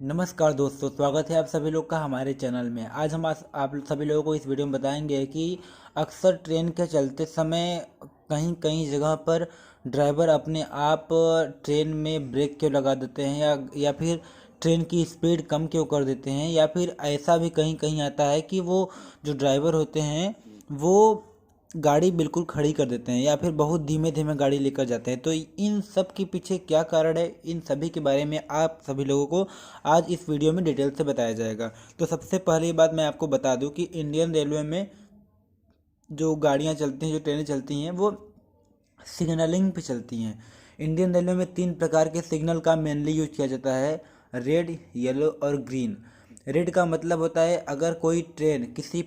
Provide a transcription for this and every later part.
नमस्कार दोस्तों, स्वागत है आप सभी लोग का हमारे चैनल में। आज हम आप सभी लोगों को इस वीडियो में बताएंगे कि अक्सर ट्रेन के चलते समय कहीं कहीं जगह पर ड्राइवर अपने आप ट्रेन में ब्रेक क्यों लगा देते हैं या फिर ट्रेन की स्पीड कम क्यों कर देते हैं, या फिर ऐसा भी कहीं कहीं आता है कि वो जो ड्राइवर होते हैं वो गाड़ी बिल्कुल खड़ी कर देते हैं या फिर बहुत धीमे धीमे गाड़ी लेकर जाते हैं। तो इन सब के पीछे क्या कारण है, इन सभी के बारे में आप सभी लोगों को आज इस वीडियो में डिटेल से बताया जाएगा। तो सबसे पहली बात मैं आपको बता दूं कि इंडियन रेलवे में जो गाड़ियां चलती हैं, जो ट्रेनें चलती हैं, वो सिग्नलिंग पे चलती हैं। इंडियन रेलवे में 3 प्रकार के सिग्नल का मेनली यूज किया जाता है: रेड, येलो और ग्रीन। रेड का मतलब होता है अगर कोई ट्रेन किसी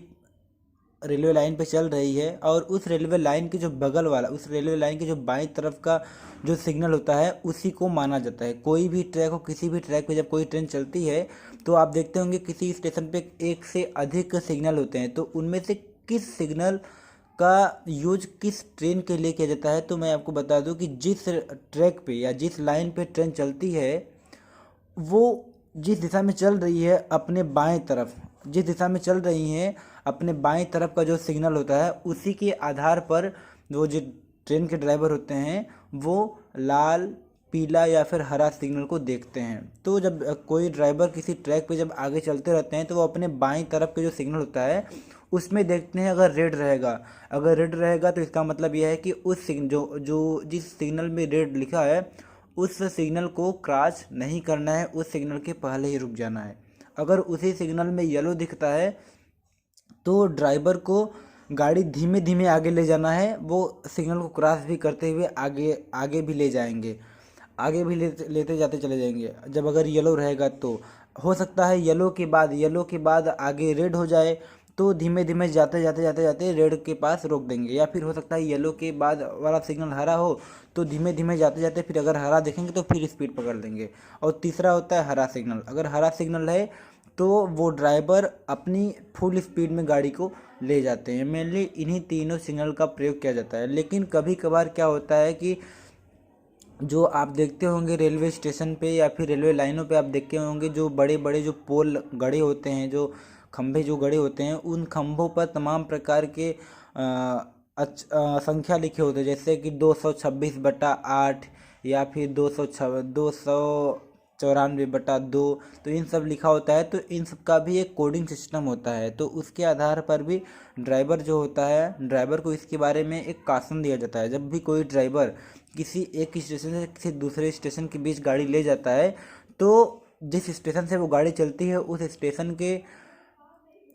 रेलवे लाइन पे चल रही है और उस रेलवे लाइन के जो बगल वाला, उस रेलवे लाइन के जो बाईं तरफ का जो सिग्नल होता है उसी को माना जाता है। कोई भी ट्रैक हो, किसी भी ट्रैक पे जब कोई ट्रेन चलती है तो आप देखते होंगे किसी स्टेशन पे एक से अधिक सिग्नल होते हैं। तो उनमें से किस सिग्नल का यूज किस ट्रेन के लिए किया जाता है, तो मैं आपको बता दूं कि जिस ट्रैक पे या जिस लाइन पे ट्रेन चलती है वो जिस दिशा में चल रही है अपने बाएं तरफ, जिस दिशा में चल रही हैं अपने बाएं तरफ का जो सिग्नल होता है उसी के आधार पर वो जो ट्रेन के ड्राइवर होते हैं वो लाल, पीला या फिर हरा सिग्नल को देखते हैं। तो जब कोई ड्राइवर किसी ट्रैक पे जब आगे चलते रहते हैं तो वो अपने बाएं तरफ के जो सिग्नल होता है उसमें देखते हैं। अगर रेड रहेगा, अगर रेड रहेगा तो इसका मतलब यह है कि उस सिग्नल जो जो जिस सिग्नल में रेड लिखा है उस सिग्नल को क्रॉस नहीं करना है, उस सिग्नल के पहले ही रुक जाना है। अगर उसी सिग्नल में येलो दिखता है तो ड्राइवर को गाड़ी धीमे धीमे आगे ले जाना है, वो सिग्नल को क्रॉस भी करते हुए आगे आगे भी ले जाएंगे, आगे भी लेते जाते चले जाएंगे। जब अगर येलो रहेगा तो हो सकता है येलो के बाद आगे रेड हो जाए तो धीमे धीमे जाते जाते जाते जाते रेड के पास रोक देंगे, या फिर हो सकता है येलो के बाद वाला सिग्नल हरा हो तो धीमे धीमे जाते जाते फिर अगर हरा देखेंगे तो फिर स्पीड पकड़ लेंगे। और तीसरा होता है हरा सिग्नल। अगर हरा सिग्नल है तो वो ड्राइवर अपनी फुल स्पीड में गाड़ी को ले जाते हैं। मेनली इन्हीं तीनों सिग्नल का प्रयोग किया जाता है। लेकिन कभी कभार क्या होता है कि जो आप देखते होंगे रेलवे स्टेशन पे या फिर रेलवे लाइनों पे आप देखे होंगे जो बड़े बड़े जो पोल गड़े होते हैं, जो खंभे जो गड़े होते हैं, उन खंभों पर तमाम प्रकार के संख्या लिखे होते हैं, जैसे कि 226/8 या फिर 294/2। तो इन सब लिखा होता है। तो इन सब का भी एक कोडिंग सिस्टम होता है। तो उसके आधार पर भी ड्राइवर जो होता है, ड्राइवर को इसके बारे में एक शासन दिया जाता है। जब भी कोई ड्राइवर किसी एक स्टेशन से किसी दूसरे स्टेशन के बीच गाड़ी ले जाता है तो जिस स्टेशन से वो गाड़ी चलती है उस स्टेशन के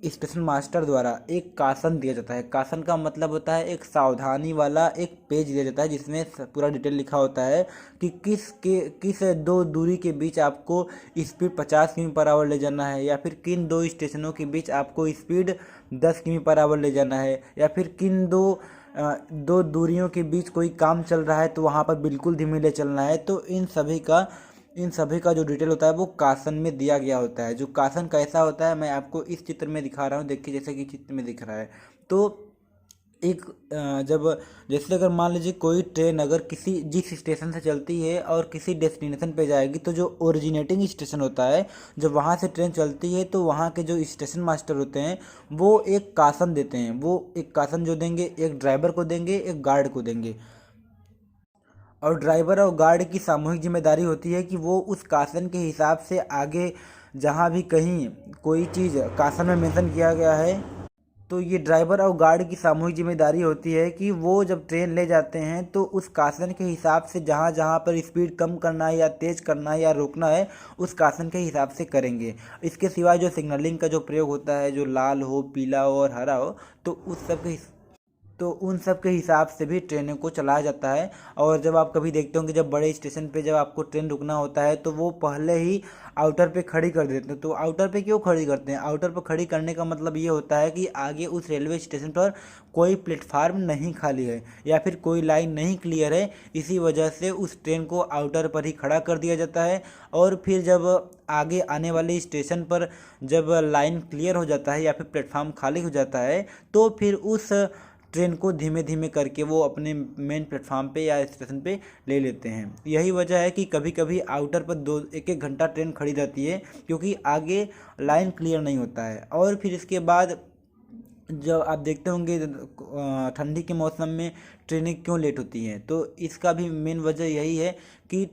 स्टेशन मास्टर द्वारा एक शासन दिया जाता है। शासन का मतलब होता है एक सावधानी वाला एक पेज दिया जाता है जिसमें पूरा डिटेल लिखा होता है कि किस दो दूरी के बीच आपको स्पीड 50 किमी पर आवर ले जाना है, या फिर किन दो स्टेशनों के बीच आपको स्पीड 10 किमी पर आवर ले जाना है, या फिर किन दो दूरियों के बीच कोई काम चल रहा है तो वहाँ पर बिल्कुल धीमे ले चलना है। तो इन सभी का जो डिटेल होता है वो कासन में दिया गया होता है। जो कासन कैसा होता है मैं आपको इस चित्र में दिखा रहा हूँ, देखिए जैसे कि चित्र में दिख रहा है। तो एक जब जैसे अगर मान लीजिए कोई ट्रेन अगर किसी जिस स्टेशन से चलती है और किसी डेस्टिनेशन पे जाएगी तो जो ओरिजिनेटिंग स्टेशन होता है, जब वहाँ से ट्रेन चलती है तो वहाँ के जो स्टेशन मास्टर होते हैं वो एक कासन देते हैं। वो एक कासन जो देंगे, एक ड्राइवर को देंगे, एक गार्ड को देंगे। और ड्राइवर और गार्ड की सामूहिक जिम्मेदारी होती है कि वो उस कासन के हिसाब से आगे जहाँ भी कहीं कोई चीज़ कासन में मेंशन किया गया है तो ये ड्राइवर और गार्ड की सामूहिक जिम्मेदारी होती है कि वो जब ट्रेन ले जाते हैं तो उस कासन के हिसाब से जहाँ जहाँ पर स्पीड कम करना है या तेज़ करना है या रोकना है उस कासन के हिसाब से करेंगे। इसके सिवाय जो सिग्नलिंग का जो प्रयोग होता है, जो लाल हो, पीला हो और हरा हो, तो उन सब के हिसाब से भी ट्रेनों को चलाया जाता है। और जब आप कभी देखते होंगे जब बड़े स्टेशन पे जब आपको ट्रेन रुकना होता है तो वो पहले ही आउटर पे खड़ी कर देते हैं। तो आउटर पे क्यों खड़ी करते हैं? आउटर पे खड़ी करने का मतलब ये होता है कि आगे उस रेलवे स्टेशन पर कोई प्लेटफार्म नहीं खाली है या फिर कोई लाइन नहीं क्लियर है। इसी वजह से उस ट्रेन को आउटर पर ही खड़ा कर दिया जाता है। और फिर जब आगे आने वाले स्टेशन पर जब लाइन क्लियर हो जाता है या फिर प्लेटफार्म खाली हो जाता है तो फिर उस ट्रेन को धीमे धीमे करके वो अपने मेन प्लेटफार्म पे या स्टेशन पे ले लेते हैं। यही वजह है कि कभी कभी आउटर पर 1-1 घंटा ट्रेन खड़ी रहती है, क्योंकि आगे लाइन क्लियर नहीं होता है। और फिर इसके बाद जब आप देखते होंगे ठंडी के मौसम में ट्रेनें क्यों लेट होती हैं, तो इसका भी मेन वजह यही है कि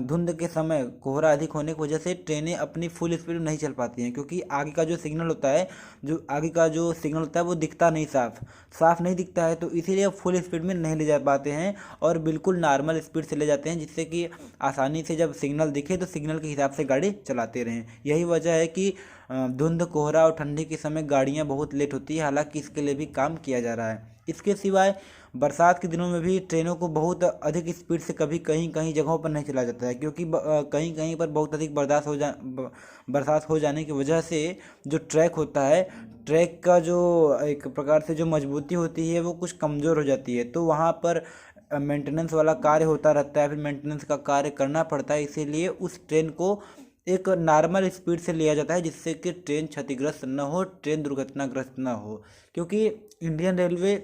धुंध के समय कोहरा अधिक होने की वजह से ट्रेनें अपनी फुल स्पीड में नहीं चल पाती हैं, क्योंकि आगे का जो सिग्नल होता है, वो दिखता नहीं, साफ नहीं दिखता है, तो इसीलिए फुल स्पीड में नहीं ले जा पाते हैं और बिल्कुल नॉर्मल स्पीड से ले जाते हैं, जिससे कि आसानी से जब सिग्नल दिखे तो सिग्नल के हिसाब से गाड़ी चलाते रहें। यही वजह है कि धुंध, कोहरा और ठंडी के समय गाड़ियाँ बहुत लेट होती है। हालांकि इसके लिए भी काम किया जा रहा है। इसके सिवाय बरसात के दिनों में भी ट्रेनों को बहुत अधिक स्पीड से कभी कहीं कहीं जगहों पर नहीं चलाया जाता है, क्योंकि कहीं कहीं पर बहुत अधिक बरसात हो जाने की वजह से जो ट्रैक होता है, ट्रैक का जो एक प्रकार से जो मजबूती होती है वो कुछ कमज़ोर हो जाती है, तो वहाँ पर मेंटेनेंस वाला कार्य होता रहता है, फिर मेंटेनेंस का कार्य करना पड़ता है। इसीलिए उस ट्रेन को एक नॉर्मल स्पीड से लिया जाता है, जिससे कि ट्रेन क्षतिग्रस्त न हो, ट्रेन दुर्घटनाग्रस्त न हो, क्योंकि इंडियन रेलवे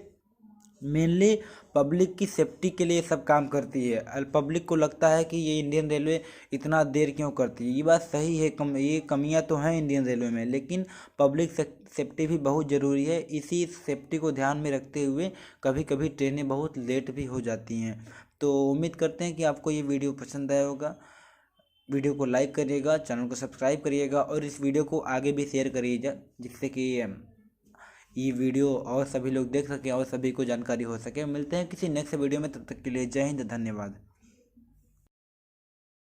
मेनली पब्लिक की सेफ्टी के लिए सब काम करती है। और पब्लिक को लगता है कि ये इंडियन रेलवे इतना देर क्यों करती है। ये बात सही है, ये कमियां तो हैं इंडियन रेलवे में, लेकिन पब्लिक सेफ्टी भी बहुत ज़रूरी है। इसी सेफ्टी को ध्यान में रखते हुए कभी कभी ट्रेनें बहुत लेट भी हो जाती हैं। तो उम्मीद करते हैं कि आपको ये वीडियो पसंद आया होगा। वीडियो को लाइक करिएगा, चैनल को सब्सक्राइब करिएगा और इस वीडियो को आगे भी शेयर करिएगा, जिससे कि ये वीडियो और सभी लोग देख सकें और सभी को जानकारी हो सके। मिलते हैं किसी नेक्स्ट वीडियो में, तब तक के लिए जय हिंद, धन्यवाद।